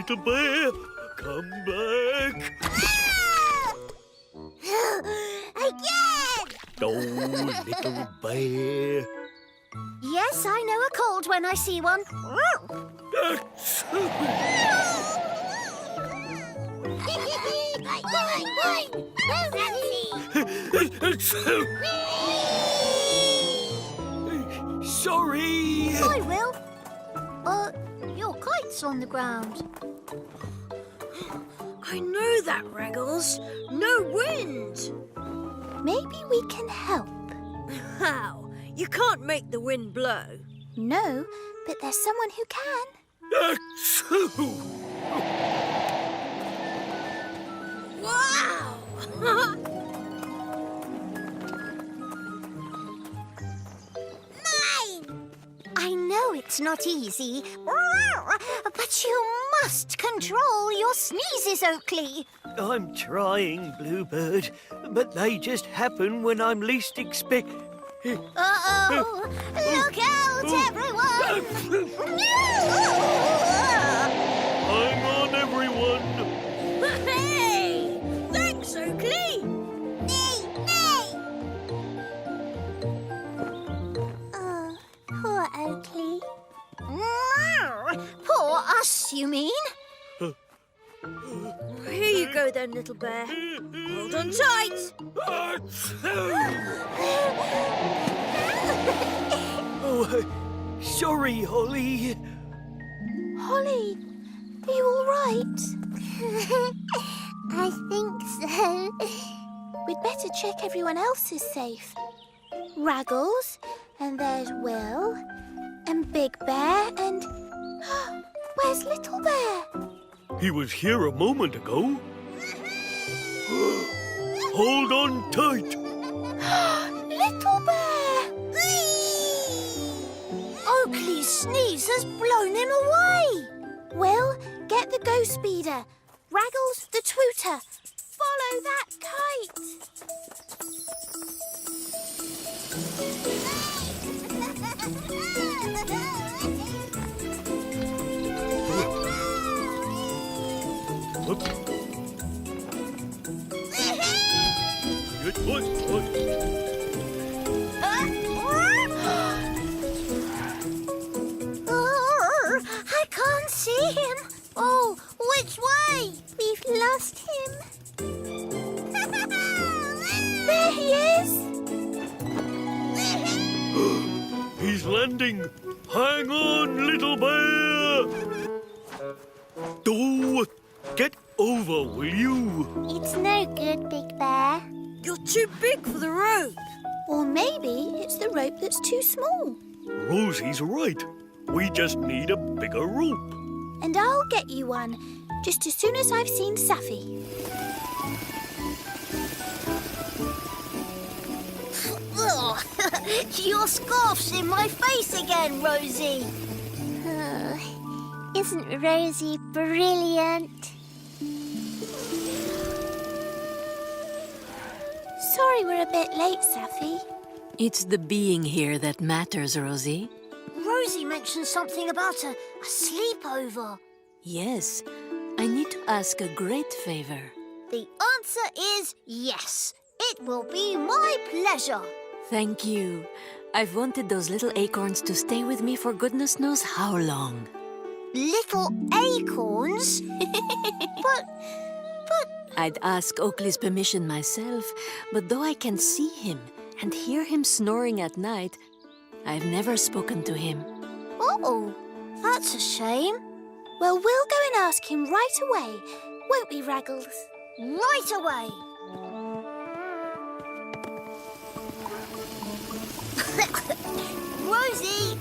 little bear. Come back. Again! Oh, little bear. Yes, I know a cold when I see one. Sorry. I will. Your kite's on the ground. I know that, Raggles. No wind. Maybe we can help. How? You can't make the wind blow. No, but there's someone who can. Wow! I know it's not easy, but you must control your sneezes, Oakley. I'm trying, Bluebird, but they just happen when I'm least expecting. Uh-oh! Look out, everyone! Hang on, everyone. Hey! Thanks, Oakley! Poor Oakley. Poor us, you mean? Here you go then, little bear. Hold on tight. Oh, sorry, Holly. Holly, are you all right? I think so. We'd better check everyone else is safe. Raggles, and there's Will, and Big Bear, and... Where's Little Bear? He was here a moment ago. Hold on tight. Little Bear! Oakley's sneeze has blown him away. Will, get the ghost speeder. Raggles, the twooter. Follow that kite. It was fun. I can't see him. Oh, which way? We've lost him. There he is. He's landing. Hang on, little bear. Oh, get over, will you? It's no good, Big Bear. You're too big for the rope. Or maybe it's the rope that's too small. Rosie's right. We just need a bigger rope. And I'll get you one, just as soon as I've seen SAFFIE. Your scarf's in my face again, Rosie. Isn't Rosie brilliant? Sorry we're a bit late, SAFFIE. It's the being here that matters, Rosie. Rosie mentioned something about a sleepover. Yes, I need to ask a great favor. The answer is yes. It will be my pleasure. Thank you. I've wanted those little acorns to stay with me for goodness knows how long. Little acorns? But... I'd ask Oakley's permission myself, but though I can see him and hear him snoring at night, I've never spoken to him. Uh-oh, that's a shame. Well, we'll go and ask him right away, won't we, Raggles? Right away! Rosie!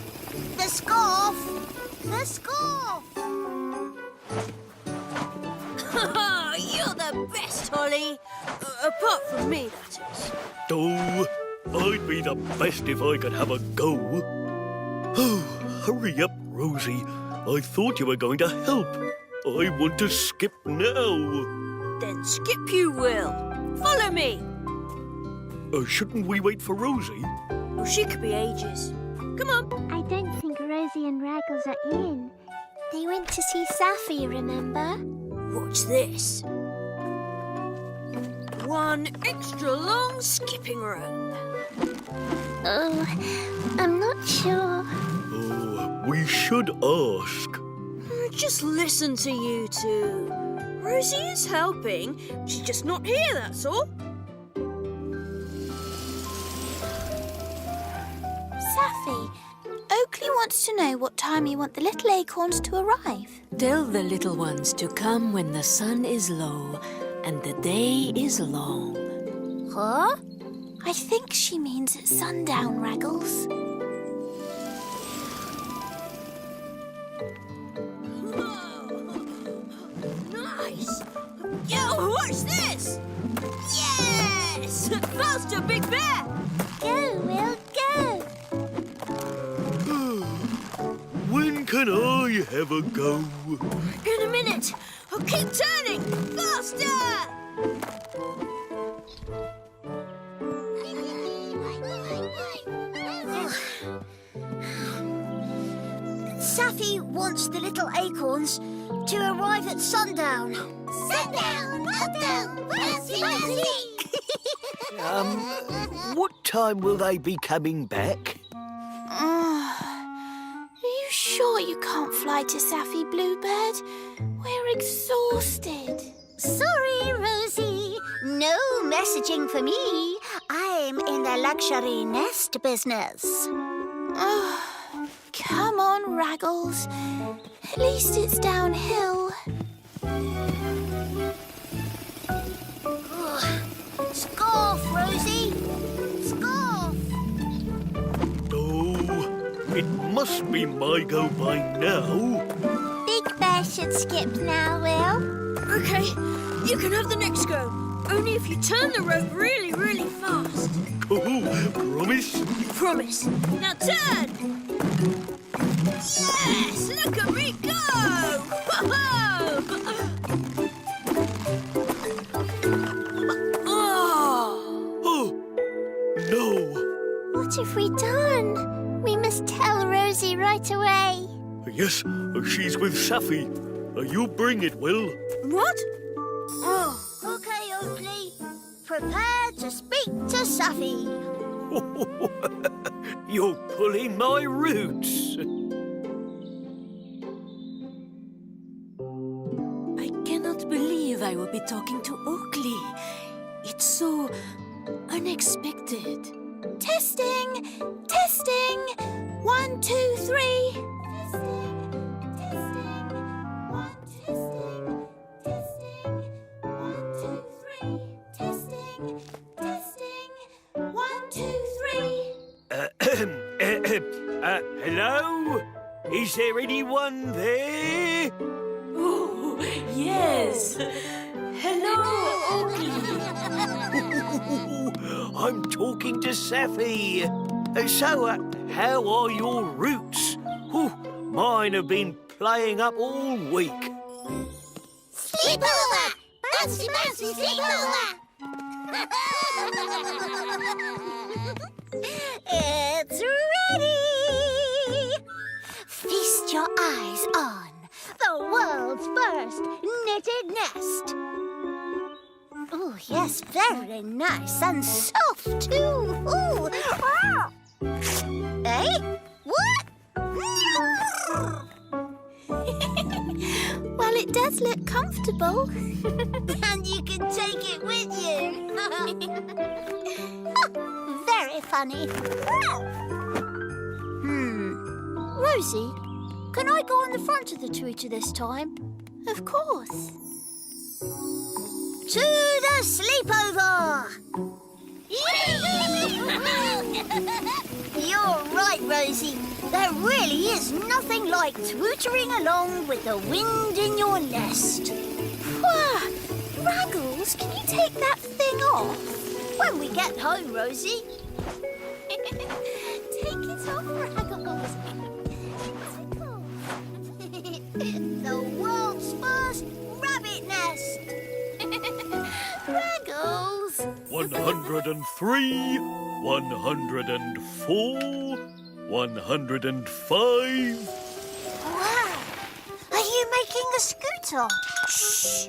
The scarf! The scarf! You're the best, Holly. Apart from me, that is. Oh, I'd be the best if I could have a go. Oh, hurry up, Rosie. I thought you were going to help. I want to skip now. Then skip you will. Follow me. Shouldn't we wait for Rosie? Well, she could be ages. Come on. I don't think Rosie and Raggles are in. They went to see SAFFIE, remember? Watch this. One extra long skipping rope. Oh, I'm not sure. Oh, we should ask. Just listen to you two. Rosie is helping. She's just not here, that's all. SAFFIE, Oakley wants to know what time you want the little acorns to arrive. Tell the little ones to come when the sun is low and the day is long. Huh? I think she means at sundown, Raggles. Nice. Yo, watch this. Yes! Faster, Big Bear! Go, Will, go! When can I have a go? In a minute. I'll keep turning. Faster! SAFFIE wants the little acorns to arrive at sundown. Sundown! Mercy, mercy! What time will they be coming back? Are you sure you can't fly to SAFFIE, Bluebird? We're exhausted. Sorry, Rosie. No messaging for me. I'm in the luxury nest business. Oh, come on, Raggles. At least it's downhill. Scarf, Rosie. Scarf. Oh, it must be my go by now. Big Bear should skip now, Will. Okay, you can have the next go. Only if you turn the rope really, really fast. Oh, promise? Promise. Now turn! Yes! Look at me go! Whoa! Oh! Oh, no. What have we done? We must tell Rosie right away. Yes, she's with SAFFIE. You bring it, Will. What? Oh. Okay, Oakley. Prepare to speak to SAFFIE. You're pulling my roots. I cannot believe I will be talking to Oakley. It's so unexpected. Testing! Testing! 1, 2, 3. Testing, testing, testing. 1, 2, 3. Testing, testing. 1, 2, 3. Hello? Is there anyone there? Oh, yes. Hello, Oakley. I'm talking to SAFFIE. So, how are your roots? Mine have been playing up all week. Sleepover! Bouncy, bouncy, sleepover! It's ready! Feast your eyes on the world's first knitted nest. Oh, yes, very nice and soft, too. Ooh. Ah. Eh? What? Well, it does look comfortable. And you can take it with you. Very funny. Rosie, can I go on the front of the tweeter this time? Of course. To the sleepover! You're right, Rosie. There really is nothing like twittering along with the wind in your nest. Wah! Raggles, can you take that thing off? When we get home, Rosie. Take it off, Raggles. The world's first rabbit nest. Raggles. 103, 104, 105. Wow! taking the scooter. Shh!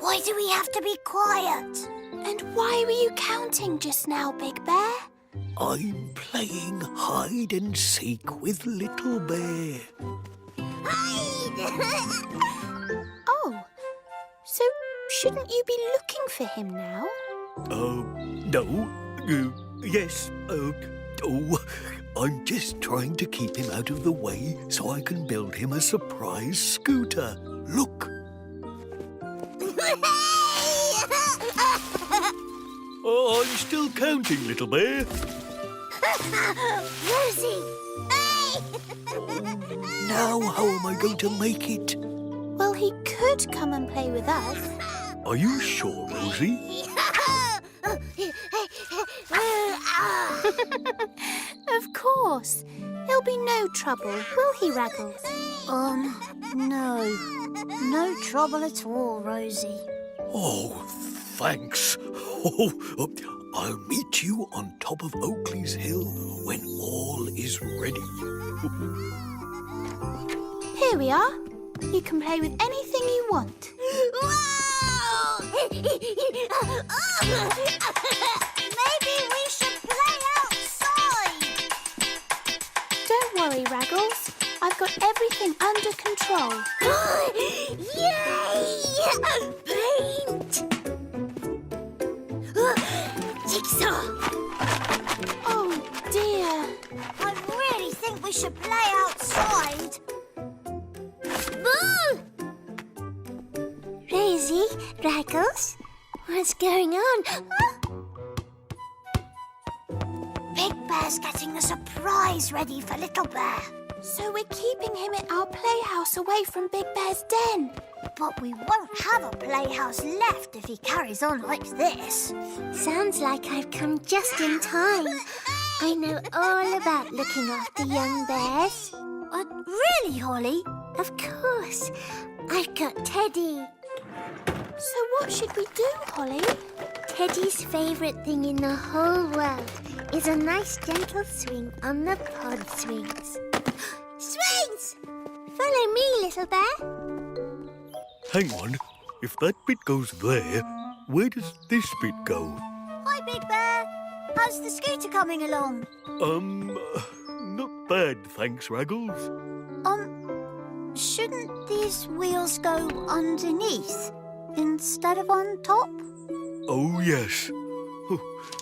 Why do we have to be quiet? And why were you counting just now, Big Bear? I'm playing hide and seek with Little Bear. Oh, so shouldn't you be looking for him now? No. Yes. I'm just trying to keep him out of the way so I can build him a surprise scooter. Look. Oh, I'm still counting, Little Bear. Rosie! Now how am I going to make it? Well, he could come and play with us. Are you sure, Rosie? Of course. There'll be no trouble, will he, Raggles? No. No trouble at all, Rosie. Oh, thanks. I'll meet you on top of Oakley's hill when all is ready. Here we are. You can play with anything you want. Wow! Maybe we should play outside. Don't worry, Raggles. I've got everything under control. Yay! Paint! Jigsaw! Oh, dear. I really think we should play outside. Boo! Rosie, Raggles, what's going on? Big Bear's getting a surprise ready for Little Bear. So we're keeping him in our playhouse away from Big Bear's den. But we won't have a playhouse left if he carries on like this. Sounds like I've come just in time. I know all about looking after young bears. Really, Holly? Of course. I've got Teddy. So what should we do, Holly? Teddy's favourite thing in the whole world is a nice gentle swing on the pod swings. Swings! Follow me, Little Bear. Hang on. If that bit goes there, where does this bit go? Hi, Big Bear. How's the scooter coming along? Not bad, thanks, Raggles. Shouldn't these wheels go underneath instead of on top? Oh, yes.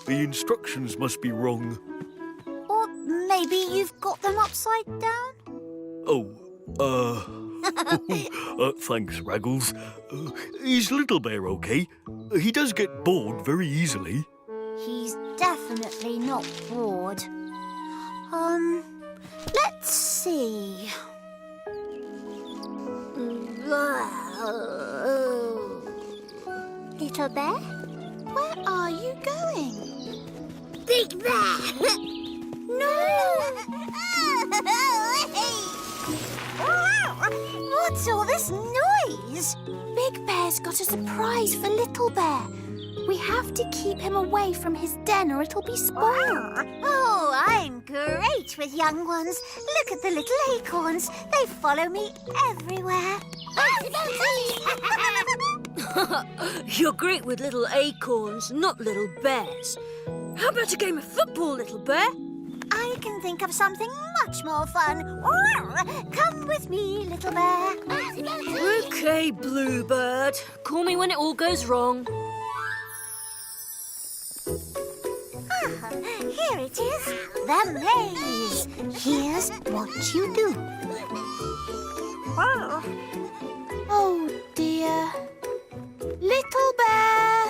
The instructions must be wrong. Or maybe you've got them upside down? Thanks, Raggles. Is Little Bear okay? He does get bored very easily. He's definitely not bored. Let's see. Little Bear? Where are you going? Big Bear! No! What's all this noise? Big Bear's got a surprise for Little Bear. We have to keep him away from his den or it'll be spoiled. Oh, I'm great with young ones. Look at the little acorns. They follow me everywhere. You're great with little acorns, not little bears. How about a game of football, Little Bear? I can think of something much more fun. Come with me, Little Bear. Okay, Bluebird. Call me when it all goes wrong. Here it is, the maze. Here's what you do. Oh, dear. Little Bear!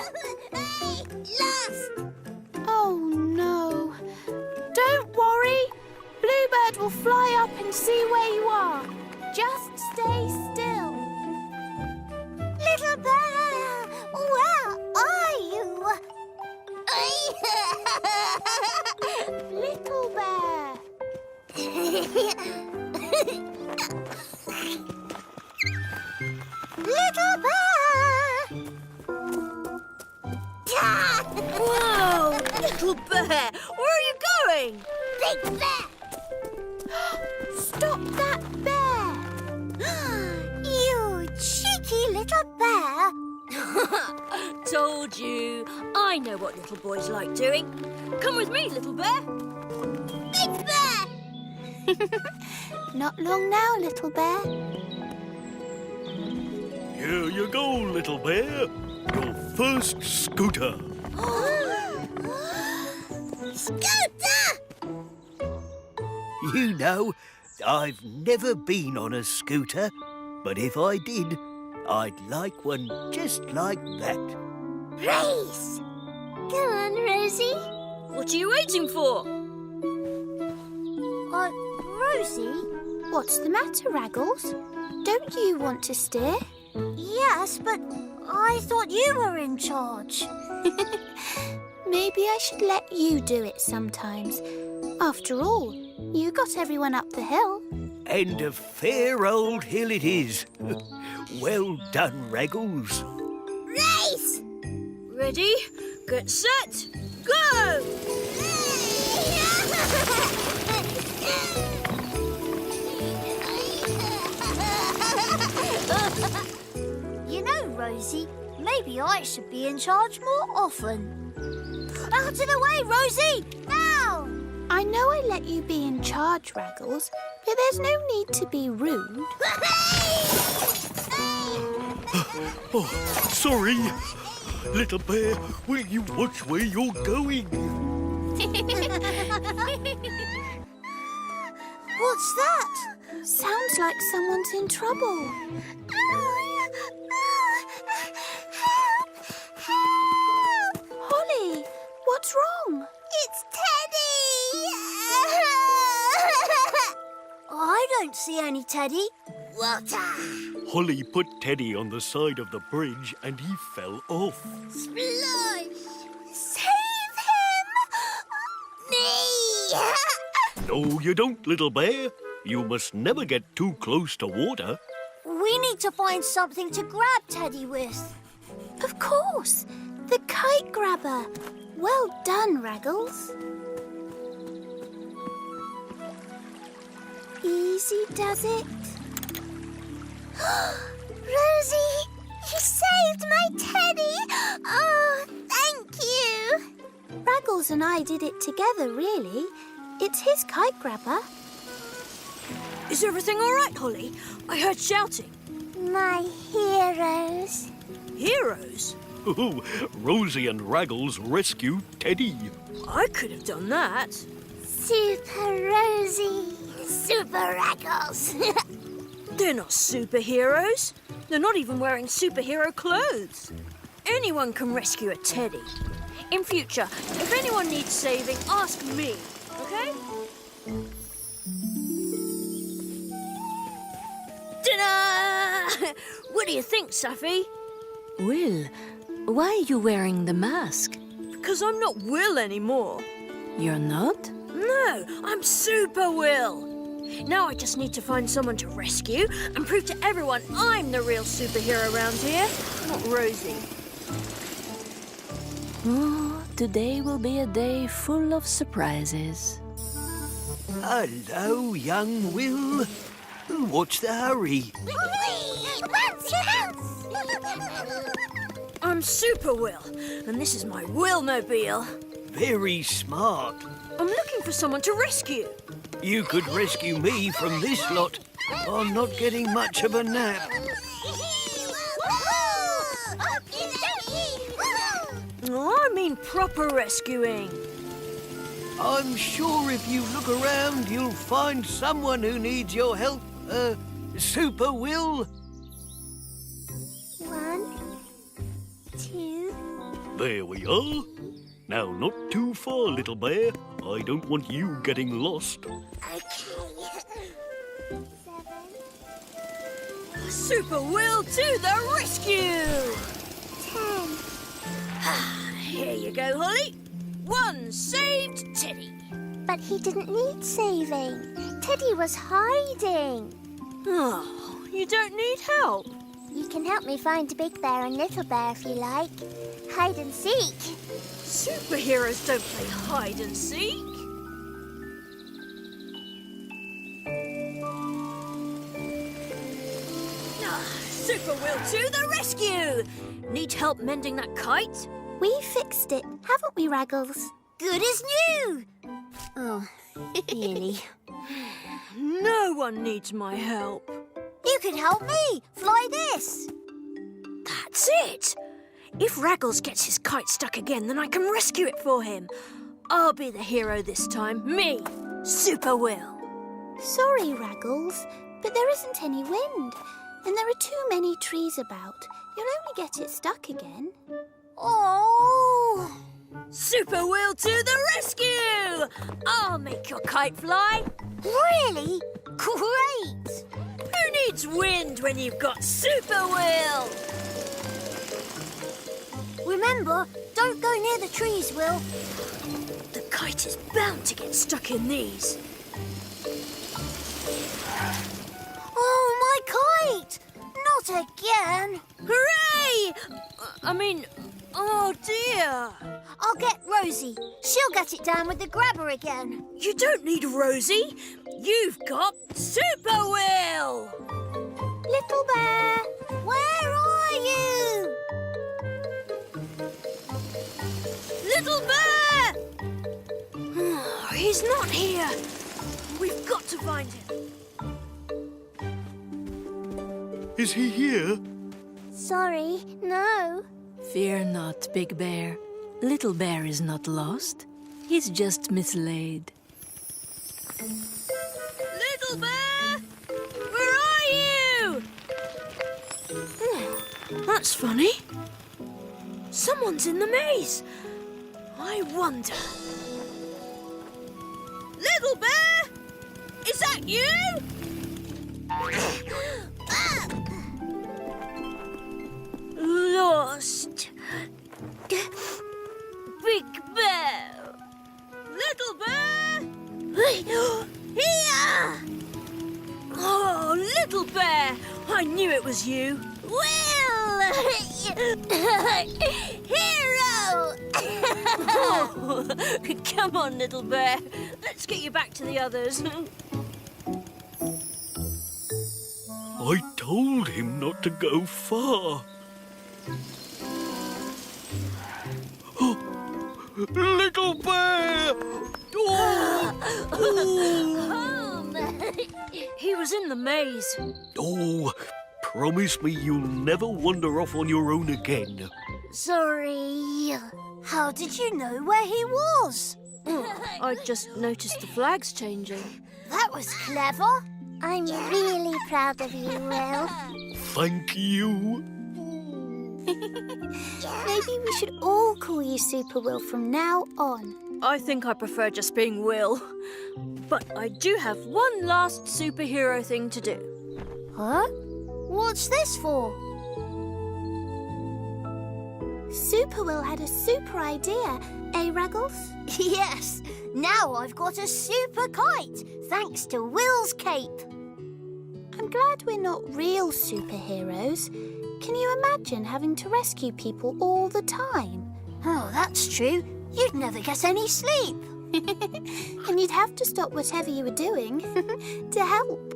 Lost! Oh, no. Don't worry. Bluebird will fly up and see where you are. Just stay still. Little Bear, where are you? Little Bear. Little Bear! Whoa! Little Bear, where are you going? Big Bear! Stop that bear. You Little Bear? Told you. I know what little boys like doing. Come with me, little bear. Big Bear! Not long now, little bear. Here you go, little bear. Your first scooter. Scooter! You know, I've never been on a scooter, but if I did, I'd like one just like that. Race! Go on, Rosie. What are you waiting for? Rosie? What's the matter, Raggles? Don't you want to steer? Yes, but I thought you were in charge. Maybe I should let you do it sometimes. After all, you got everyone up the hill. And a fair old hill it is. Well done, Raggles. Race! Ready, get set, go! You know, Rosie, maybe I should be in charge more often. Out of the way, Rosie! Now! I know I let you be in charge, Raggles, but there's no need to be rude. Oh, sorry. Little bear, will you watch where you're going? What's that? Sounds like someone's in trouble. Holly, what's wrong? It's Teddy! I don't see any Teddy. Water! Holly put Teddy on the side of the bridge and he fell off. Splash! Save him! Me! No, you don't, little bear. You must never get too close to water. We need to find something to grab Teddy with. Of course, the kite grabber. Well done, Raggles. Easy does it. Rosie, you saved my Teddy! Oh, thank you! Raggles and I did it together, really. It's his kite grabber. Is everything all right, Holly? I heard shouting. My heroes. Heroes? Oh, Rosie and Raggles rescued Teddy. I could have done that. Super Rosie, Super Raggles. They're not superheroes. They're not even wearing superhero clothes. Anyone can rescue a teddy. In future, if anyone needs saving, ask me, okay? Ta-da! What do you think, SAFFIE? Will, why are you wearing the mask? Because I'm not Will anymore. You're not? No, I'm Super Will. Now I just need to find someone to rescue and prove to everyone I'm the real superhero around here, not Rosie. Oh, today will be a day full of surprises. Hello, young Will. What's the hurry? I'm Super Will, and this is my Willmobile. Very smart. I'm looking for someone to rescue. You could rescue me from this lot. I'm not getting much of a nap. Oh, I mean proper rescuing. I'm sure if you look around, you'll find someone who needs your help, Super Will. 1, 2. There we are. Now, not too far, little bear. I don't want you getting lost. Super Will to the rescue! 10. Here you go, Holly. One saved Teddy. But he didn't need saving. Teddy was hiding. Oh, you don't need help. You can help me find Big Bear and Little Bear if you like. Hide and seek. Superheroes don't play hide and seek. Super Will to the rescue! Need help mending that kite? We fixed it, haven't we, Raggles? Good as new. Oh, really? No one needs my help. You could help me. Fly this. That's it! If Raggles gets his kite stuck again, then I can rescue it for him. I'll be the hero this time. Me, Super Will. Sorry, Raggles, but there isn't any wind, and there are too many trees about. You'll only get it stuck again. Oh. Super Will to the rescue! I'll make your kite fly. Really? Great. Who needs wind when you've got Super Will? Remember, don't go near the trees, Will. The kite is bound to get stuck in these. Oh, my kite! Not again. Hooray! Oh dear. I'll get Rosie. She'll get it down with the grabber again. You don't need Rosie. You've got Super Will. Little Bear! Where are you? Little Bear! Oh, he's not here. We've got to find him. Is he here? Sorry, no. Fear not, Big Bear. Little Bear is not lost. He's just mislaid. Little Bear! Where are you? That's funny. Someone's in the maze. I wonder. Little Bear! Is that you? Lost. Big Bear. Little Bear. Here! Oh, Little Bear. I knew it was you. Will! Hero! Oh, come on, Little Bear. Let's get you back to the others. I told him not to go far. Little Bear! Home! He was in the maze. Oh, promise me you'll never wander off on your own again. Sorry. How did you know where he was? I just noticed the flags changing. That was clever. I'm really proud of you, Will. Thank you. Maybe we should all call you Super Will from now on. I think I prefer just being Will. But I do have one last superhero thing to do. Huh? What's this for? Super Will had a super idea, eh, Raggles? Yes. Now I've got a super kite, thanks to Will's cape. I'm glad we're not real superheroes. Can you imagine having to rescue people all the time? Oh, that's true. You'd never get any sleep. And you'd have to stop whatever you were doing to help.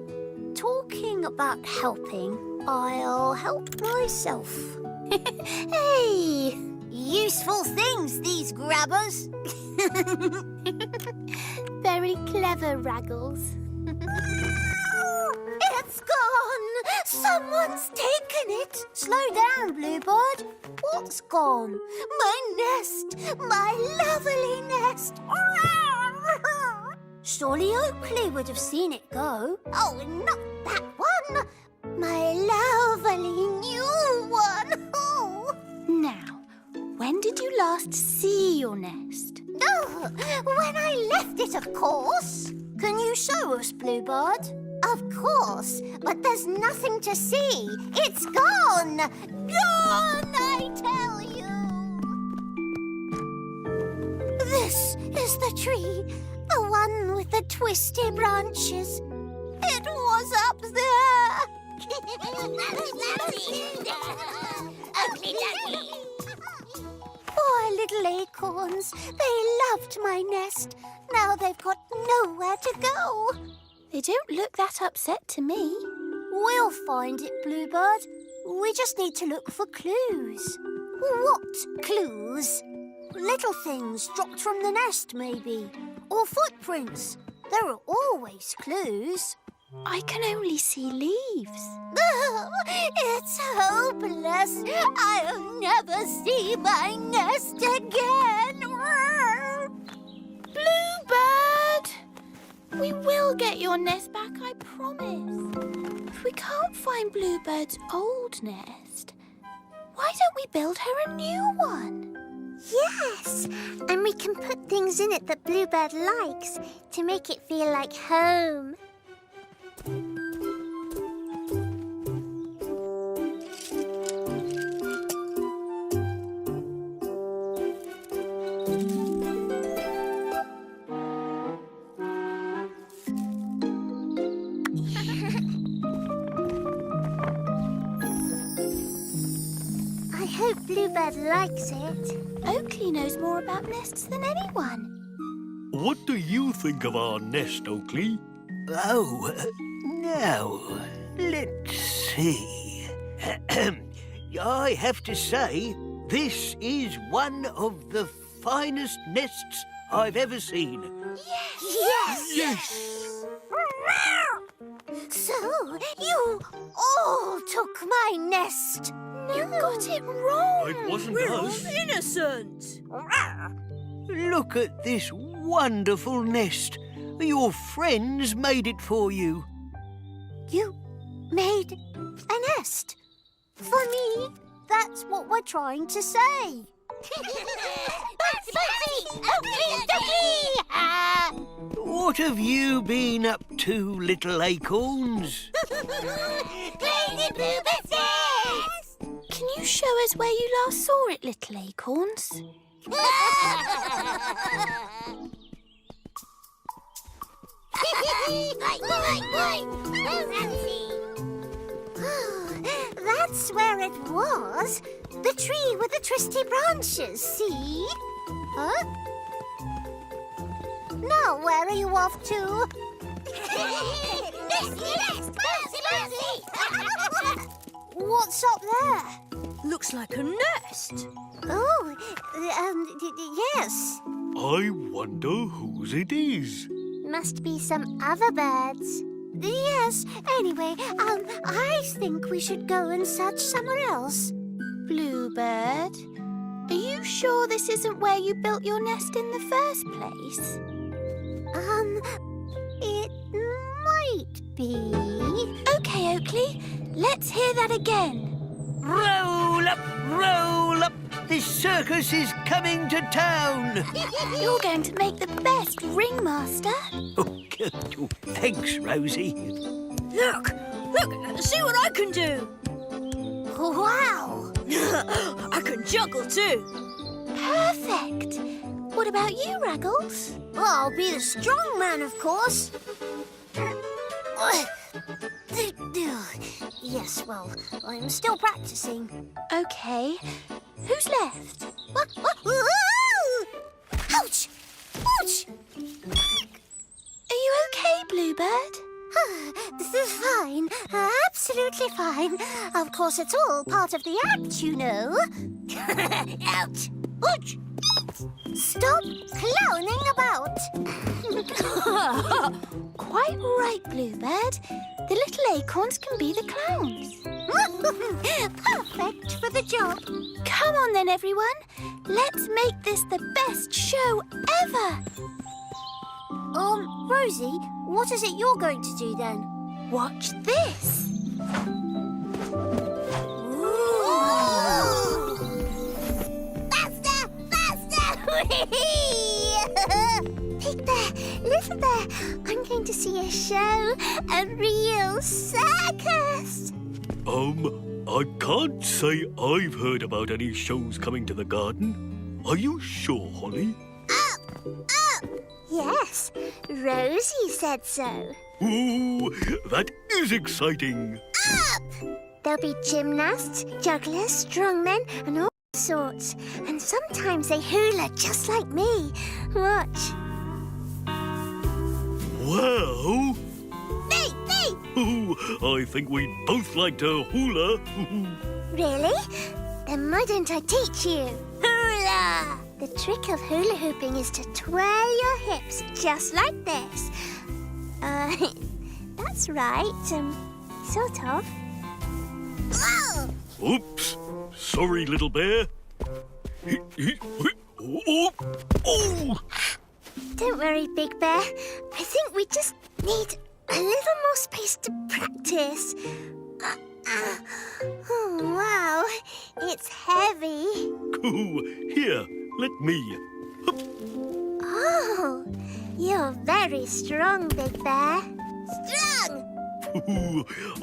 Talking about helping, I'll help myself. Hey! Useful things, these grabbers. Very clever, Raggles. It's gone! Someone's taken it! Slow down, Bluebird. What's gone? My nest! My lovely nest! Surely Oakley would have seen it go. Oh, not that one! My lovely new one! Oh. Now, when did you last see your nest? Oh, when I left it, of course. Can you show us, Bluebird? Of course, but there's nothing to see. It's gone! Gone, I tell you! This is the tree, the one with the twisty branches. It was up there! Ugly duckly! Poor little acorns. They loved my nest. Now they've got nowhere to go. They don't look that upset to me. We'll find it, Bluebird. We just need to look for clues. What clues? Little things dropped from the nest, maybe. Or footprints. There are always clues. I can only see leaves. It's hopeless. I'll never see my nest again. Bluebird! We will get your nest back, I promise. If we can't find Bluebird's old nest, why don't we build her a new one? Yes, and we can put things in it that Bluebird likes to make it feel like home. I hope Bluebird likes it. Oakley knows more about nests than anyone. What do you think of our nest, Oakley? Oh, now, let's see. I have to say, this is one of the finest nests I've ever seen. Yes! So, you all took my nest. You got it wrong. It wasn't We're all us. innocent. Look at this wonderful nest. Your friends made it for you. You made a nest. For me, that's what we're trying to say. What have you been up to, little acorns? Can you show us where you last saw it, little acorns? That's where it was. The tree with the twisty branches, see? Huh? Now, where are you off to? What's up there? Looks like a nest. Oh, yes. I wonder whose it is. Must be some other birds. Yes, anyway, I think we should go and search somewhere else. Bluebird, are you sure this isn't where you built your nest in the first place? It might be. OK, Oakley, let's hear that again. Roll up, roll up. The circus is coming to town. You're going to make the best ringmaster. Oh, thanks, Rosie. Look, see what I can do. Wow! I can juggle too. Perfect. What about you, Raggles? I'll be the strong man, of course. Yes, well, I'm still practicing. OK. Who's left? Ouch! Ouch! Are you OK, Bluebird? This is fine. Absolutely fine. Of course, it's all part of the act, you know. Ouch! Ouch! Stop clowning about. Quite right, Bluebird. The little acorns can be the clowns. Perfect for the job. Come on then, everyone. Let's make this the best show ever. Rosie, what is it you're going to do then? Watch this. Faster! Faster! Big Bear, Little Bear, I'm going to see a show, a real circus. I can't say I've heard about any shows coming to the garden. Are you sure, Holly? Up! Yes, Rosie said so. Ooh, that is exciting. Up! There'll be gymnasts, jugglers, strongmen, and all sorts. And sometimes they hula just like me. Watch. Wow. Hey! I think we'd both like to hula. Really? Then why don't I teach you? Hula! The trick of hula hooping is to twirl your hips just like this. That's right. Sort of. Oh! Oops. Sorry, little bear. Oh! Don't worry, Big Bear. I think we just need a little more space to practice. Oh, wow. It's heavy. Here, let me. Oh, you're very strong, Big Bear. Strong!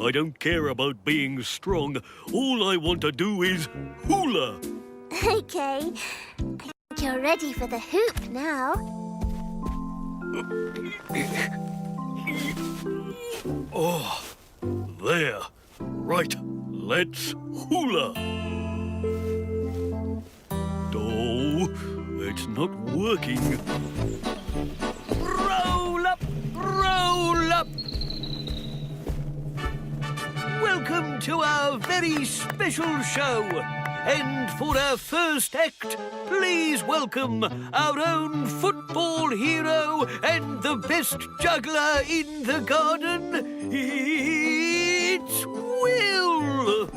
I don't care about being strong. All I want to do is hula. Okay. I think you're ready for the hoop now. Oh, there. Right, let's hula. Oh, it's not working. Roll up, roll up. Welcome to our very special show. And for our first act, please welcome our own football hero and the best juggler in the garden. It's Will.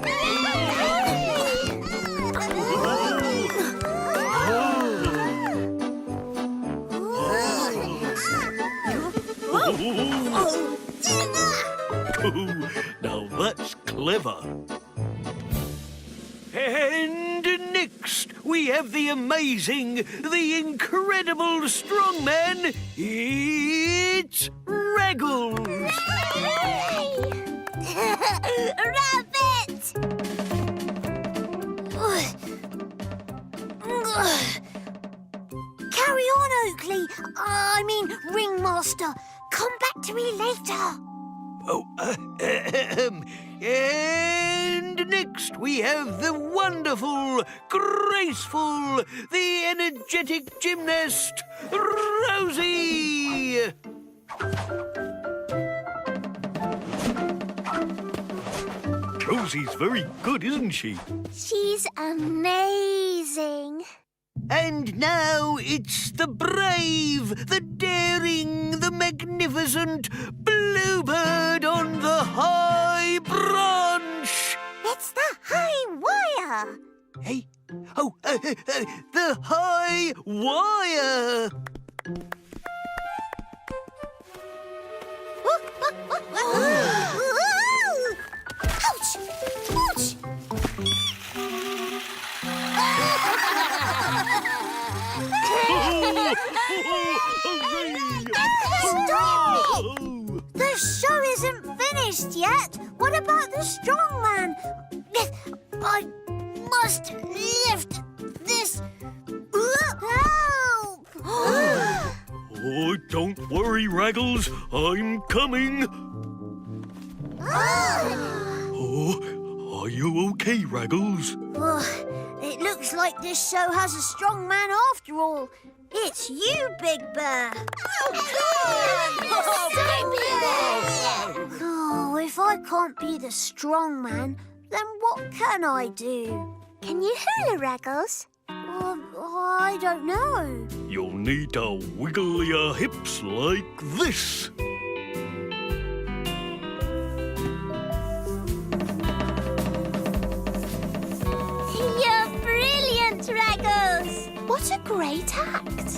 Now that's clever. And next, we have the amazing, the incredible strongman. It's Raggles. Rabbit! Carry on, Oakley. I mean, Ringmaster. Come back to me later. Oh, and next we have the wonderful, graceful, the energetic gymnast, Rosie. Rosie's very good, isn't she? She's amazing. And now it's the brave, the daring, the magnificent Bluebird on the high branch. It's the high wire. Hey? Oh, the high wire. Ouch! Ouch! Stop! The show isn't finished yet. What about the strong man? I must lift this. Help! Oh, don't worry, Raggles. I'm coming. Oh, are you okay, Raggles? It looks like this show has a strong man after all. It's you, Big Bear. Oh, if I can't be the strong man, then what can I do? Can you hula, Raggles? I don't know. You'll need to wiggle your hips like this. You're brilliant, Raggles. What a great act.